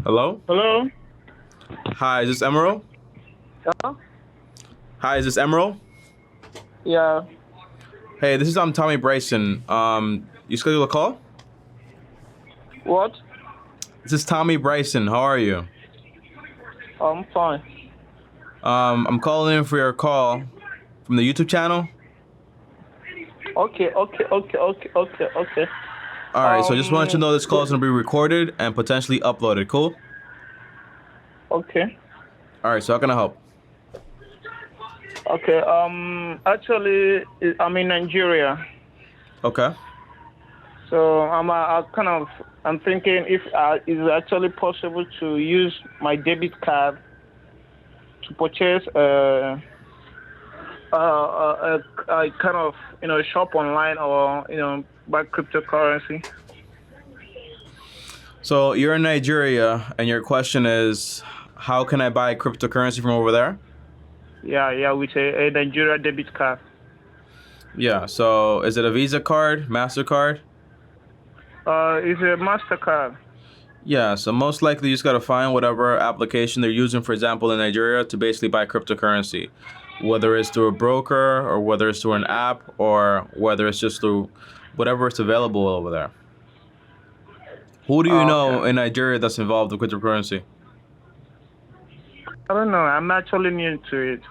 Hello? Hello? Hi, is this Emerald? Yeah? Hi, is this Emerald? Yeah. Hey, this is Tommy Bryson. You scheduled a call? What? This is Tommy Bryson. How are you? I'm fine. I'm calling in for your call from the YouTube channel. Okay. All right, so I just wanted to know this call is Good. going to be recorded and potentially uploaded. Cool? Okay. All right, so how can I help? Okay. Actually, I'm in Nigeria, Okay. so I'm thinking if is it actually possible to use my debit card to purchase a kind of shop online or buy cryptocurrency. So you're in Nigeria, and your question is, how can I buy cryptocurrency from over there? Yeah, with a Nigeria debit card. Yeah, so is it a Visa card, MasterCard? It's a Mastercard. Yeah, so most likely you just gotta find whatever application they're using, for example, in Nigeria to basically buy cryptocurrency. Whether it's through a broker or whether it's through an app or whether it's just through whatever it's available over there. Who do you Okay. know in Nigeria that's involved with cryptocurrency? I don't know. I'm actually new to it.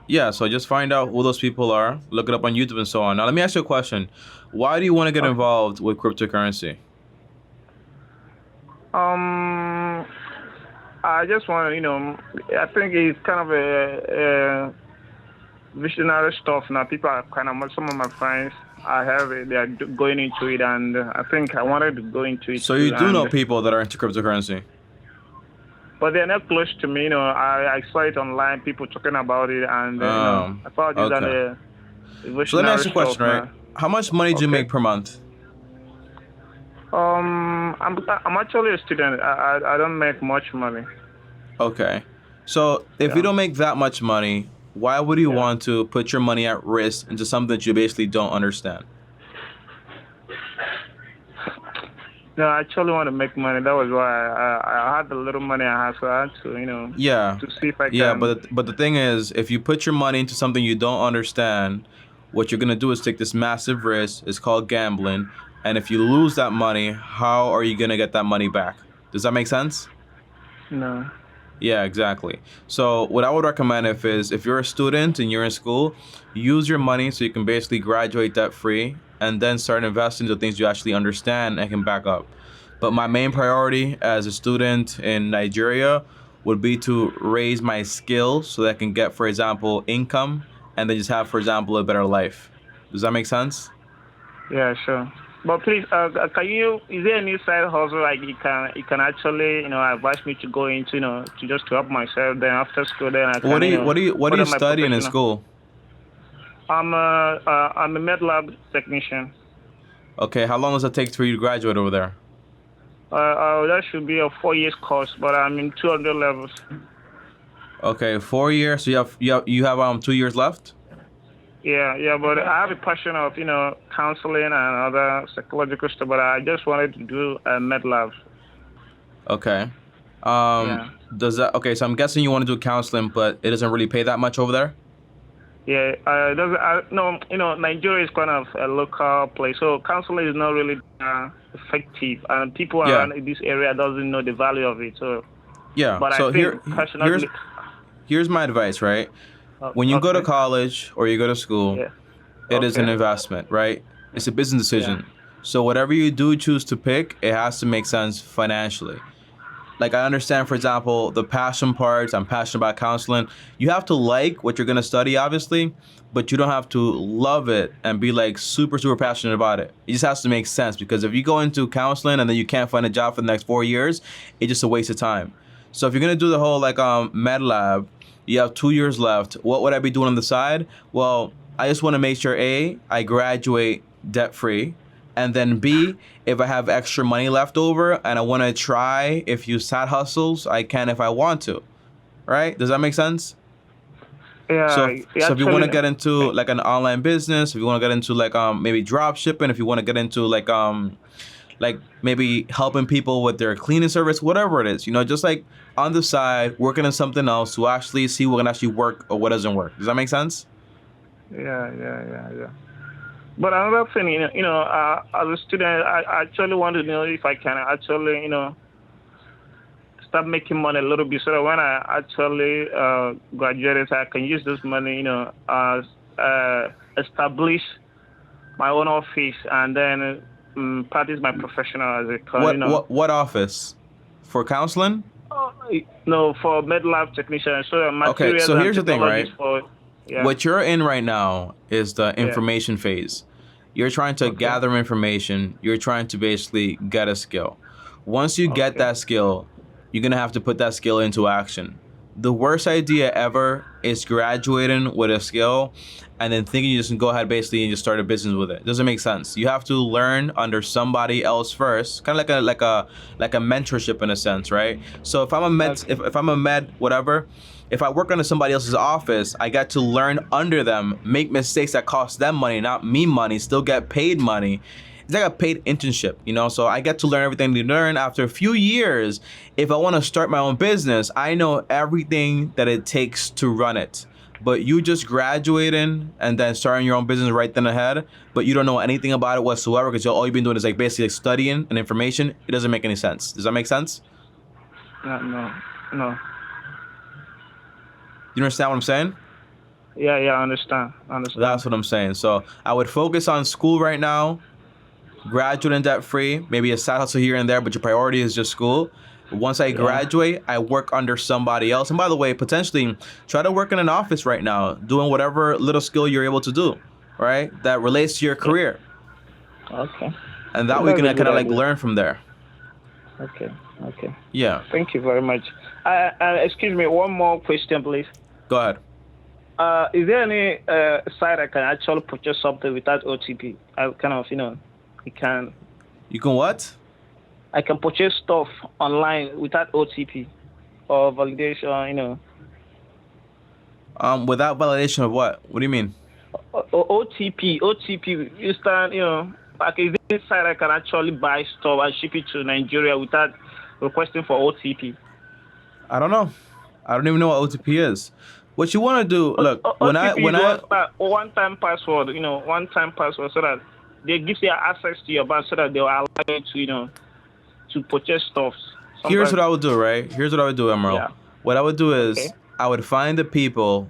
Yeah, so just find out who those people are, look it up on YouTube and so on. Now let me ask you a question. Why do you want to get Okay. involved with cryptocurrency? Um, I just want to, I think it's kind of a visionary stuff now. People are some of my friends, I have it, they are going into it, and I think I wanted to go into it So you too. do know people that are into cryptocurrency? But they're not close to me. I saw it online, people talking about it, and I thought it's Okay. a So let me ask visionary you a stuff question, right? now. How much money do you Okay. make per month? I'm actually a student. I don't make much money. Okay. So if you Yeah. don't make that much money, why would you Yeah. want to put your money at risk into something that you basically don't understand? No, I actually want to make money. That was why I had the little money I had, so I had to, Yeah. to see if I Yeah, can. but the thing is, if you put your money into something you don't understand, what you're gonna do is take this massive risk. It's called gambling. And if you lose that money, how are you gonna get that money back? Does that make sense? No. Yeah, exactly. So what I would recommend if you're a student and you're in school, use your money so you can basically graduate debt free and then start investing into things you actually understand and can back up. But my main priority as a student in Nigeria would be to raise my skills so that I can get, for example, income and then just have, for example, a better life. Does that make sense? Yeah, sure. But please, is there any side hustle like you can actually, advise me to go into, to help myself. Then after school, then I What can, do you what are further you my studying in professional. school? I'm a med lab technician. Okay, how long does it take for you to graduate over there? That should be a 4 years course, but I'm in 200 levels. Okay, 4 years. So you have 2 years left. Yeah, but I have a passion of, counseling and other psychological stuff, but I just wanted to do a med lab. Okay. Yeah. Does that okay? So I'm guessing you want to do counseling, but it doesn't really pay that much over there. Yeah, no, Nigeria is kind of a local place, so counseling is not really effective, and people Yeah, around in this area doesn't know the value of it. So, yeah. but I So think here's personally, here's my advice, right? When you go to okay, college or you go to school, yeah, it is okay, an investment, right? It's a business yeah, decision. So whatever you do choose to pick, it has to make sense financially. Like I understand, for example, the passion parts. I'm passionate about counseling. You have to like what you're gonna study, obviously, but you don't have to love it and be like super passionate about it. It just has to make sense because if you go into counseling and then you can't find a job for the next 4 years, it's just a waste of time. So if you're gonna do the whole like med lab, you have 2 years left. What would I be doing on the side? Well, I just want to make sure I graduate debt free, and then B, if I have extra money left over and I want to try a few side hustles, I can if I want to. Right? Does that make sense? So yeah. if you want to Actually, get into like an online business, if you want to get into like maybe drop shipping, if you want to get into like maybe helping people with their cleaning service, whatever it is, just like on the side, working on something else to actually see what can actually work or what doesn't work. Does that make sense? Yeah. But another thing, as a student, I actually want to know if I can actually, start making money a little bit so that when I actually graduate, I can use this money, as establish my own office and then practice my professional as a What office? For counseling? No, for med lab technician. So Okay, materials so and here's the thing, technologies right? for What you're in right now is the Yeah. information phase. You're trying to Okay. gather information. You're trying to basically get a skill. Once you get Okay. that skill, you're going to have to put that skill into action. The worst idea ever is graduating with a skill and then thinking you just can go ahead basically and just start a business with it. Doesn't make sense. You have to learn under somebody else first, kind of like a mentorship in a sense, right? So if I'm a med, Okay. if I'm a med, whatever, if I work under somebody else's office, I get to learn under them, make mistakes that cost them money, not me money, still get paid money. It's like a paid internship, so I get to learn everything to learn. After a few years, if I want to start my own business, I know everything that it takes to run it. But you just graduating and then starting your own business right then ahead, but you don't know anything about it whatsoever because all you've been doing is like basically like studying and information. It doesn't make any sense. Does that make sense? No. You understand what I'm saying? Yeah, I understand. That's what I'm saying. So I would focus on school right now, graduate and debt free, maybe a side hustle here and there, but your priority is just school. Once I graduate, I work under somebody else. And by the way, potentially try to work in an office right now, doing whatever little skill you're able to do, right? That relates to your career. Okay. And that we can kind of like learn from there. Okay. Yeah. Thank you very much. Excuse me, one more question, please. Go ahead. Is there any site I can actually purchase something without OTP? I kind of, you can what? I can purchase stuff online without OTP or validation, Without validation of what? What do you mean? OTP, instant, like is this site I can actually buy stuff and ship it to Nigeria without requesting for OTP? I don't know. I don't even know what OTP is. What you want to do? Look, OTP is one-time password, one-time password, so that they give you access to your bank, so that they will allow you to purchase stuff. Here's what I would do, right? Here's what I would do, Emerald. Yeah. What I would do is I would find the people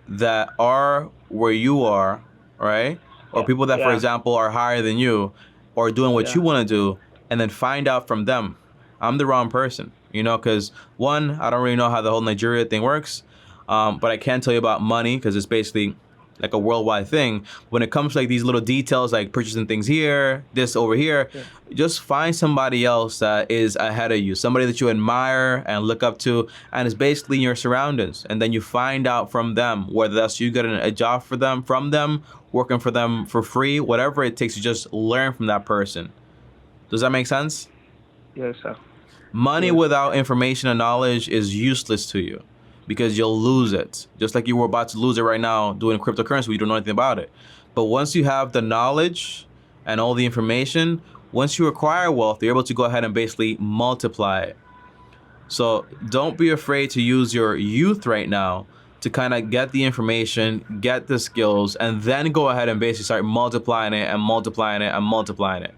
that are where you are, right? Or people that, for example, are higher than you or doing what you want to do, and then find out from them. I'm the wrong person, because one, I don't really know how the whole Nigeria thing works, but I can tell you about money because it's basically like a worldwide thing. When it comes to like these little details, like purchasing things here, this over here, just find somebody else that is ahead of you, somebody that you admire and look up to, and is basically in your surroundings. And then you find out from them, whether that's you getting a job from them, working for them for free, whatever it takes to just learn from that person. Does that make sense? Yes, sir. Money without information and knowledge is useless to you, because you'll lose it. Just like you were about to lose it right now doing cryptocurrency, you don't know anything about it. But once you have the knowledge and all the information, once you acquire wealth, you're able to go ahead and basically multiply it. So don't be afraid to use your youth right now to kind of get the information, get the skills, and then go ahead and basically start multiplying it and multiplying it and multiplying it.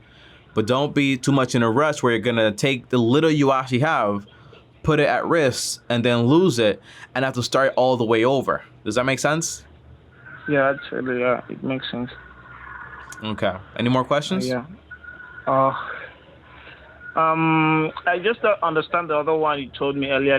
But don't be too much in a rush where you're going to take the little you actually have, put it at risk, and then lose it and have to start all the way over. Does that make sense? Yeah, actually, it makes sense. Okay. Any more questions? I just don't understand the other one you told me earlier.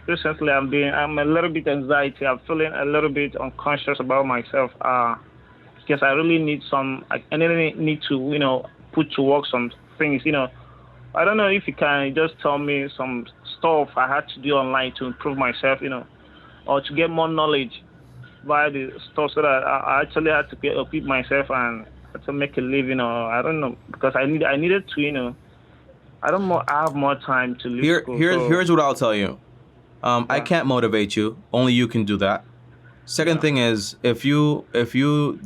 Recently I'm a little bit anxiety. I'm feeling a little bit unconscious about myself. Because I really need I really need to, put to work some things, I don't know if you can just tell me some stuff I had to do online to improve myself, or to get more knowledge via the stuff, so that I actually had to equip myself and to make a living, or I don't know, because I needed to, I have more time to leave school. Here's what I'll tell you. I can't motivate you. Only you can do that. Second thing is, if you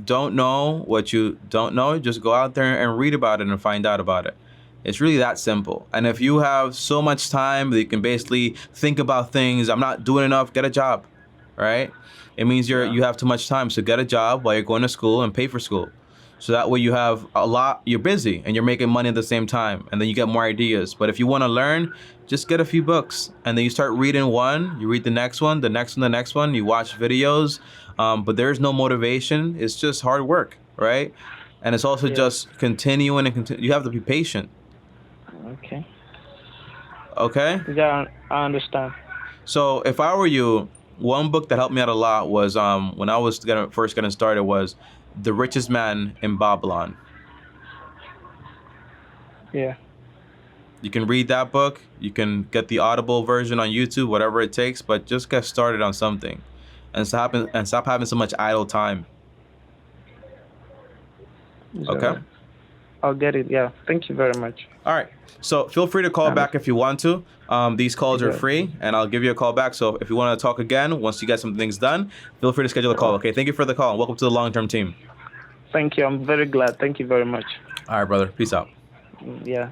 don't know what you don't know, just go out there and read about it and find out about it. It's really that simple. And if you have so much time that you can basically think about things, I'm not doing enough, get a job, right? It means you have too much time, so get a job while you're going to school and pay for school. So that way you have you're busy and you're making money at the same time, and then you get more ideas. But if you want to learn, just get a few books, and then you start reading one, you read the next one, the next one, the next one, you watch videos, but there's no motivation. It's just hard work, right? And it's also just continuing and you have to be patient. Okay. Okay? Yeah, I understand. So if I were you, one book that helped me out a lot was when I was first getting started was The Richest Man in Babylon. Yeah. You can read that book. You can get the Audible version on YouTube, whatever it takes, but just get started on something and stop having so much idle time. Okay? I'll get it. Yeah. Thank you very much. All right. So feel free to call back if you want to. These calls are free, and I'll give you a call back. So if you want to talk again, once you get some things done, feel free to schedule a call. Okay. Thank you for the call. Welcome to the long-term team. Thank you. I'm very glad. Thank you very much. All right, brother. Peace out. Yeah.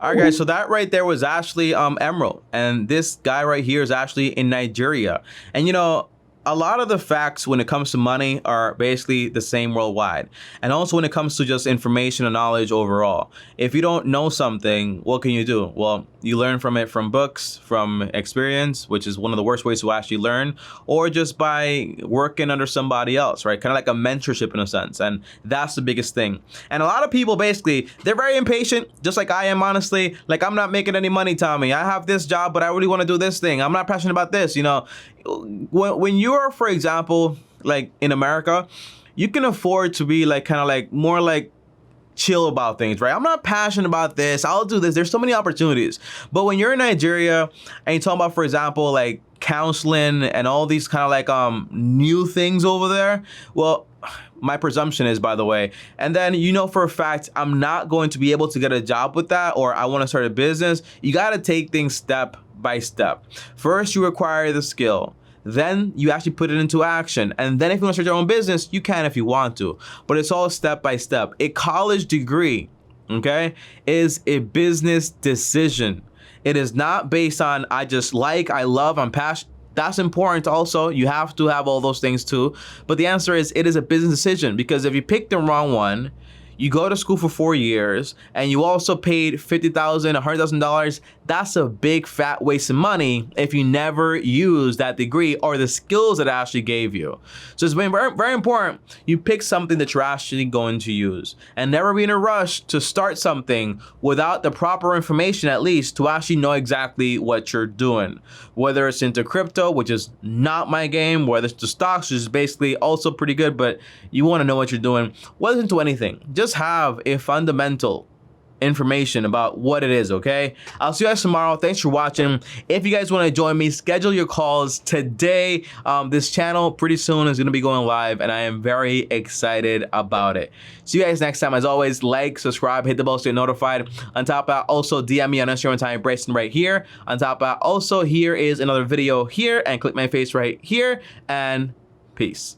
All right, guys. So that right there was actually Emerald, and this guy right here is actually in Nigeria. And a lot of the facts when it comes to money are basically the same worldwide. And also when it comes to just information and knowledge overall. If you don't know something, what can you do? Well, you learn from it from books, from experience, which is one of the worst ways to actually learn, or just by working under somebody else, right? Kind of like a mentorship in a sense. And that's the biggest thing. And a lot of people basically, they're very impatient, just like I am, honestly. Like, I'm not making any money, Tommy. I have this job, but I really want to do this thing. I'm not passionate about this, When you're, for example, like in America, you can afford to be like kind of like more like chill about things, right? I'm not passionate about this. I'll do this. There's so many opportunities. But when you're in Nigeria and you're talking about, for example, like counseling and all these kind of like new things over there, well, my presumption is, by the way, and then for a fact I'm not going to be able to get a job with that, or I want to start a business. You got to take things step by step. First, you acquire the skill. Then you actually put it into action. And then if you want to start your own business, you can if you want to. But it's all step by step. A college degree, okay, is a business decision. It is not based on I love, I'm passionate. That's important also. You have to have all those things too. But the answer is it is a business decision, because if you pick the wrong one, you go to school for 4 years and you also paid $50,000, $100,000. That's a big fat waste of money if you never use that degree or the skills that it actually gave you. So it's very, very important you pick something that you're actually going to use, and never be in a rush to start something without the proper information, at least to actually know exactly what you're doing. Whether it's into crypto, which is not my game, whether it's to stocks, which is basically also pretty good, but you want to know what you're doing. Whether it's into anything, just have a fundamental information about what it is, okay? I'll see you guys tomorrow. Thanks for watching. If you guys want to join me, schedule your calls today. This channel pretty soon is going to be going live, and I am very excited about it. See you guys next time. As always, like, subscribe, hit the bell so you're notified. On top of that, also DM me on Instagram, Tommy Brayson, right here. On top of that, also here is another video here, and click my face right here, and peace.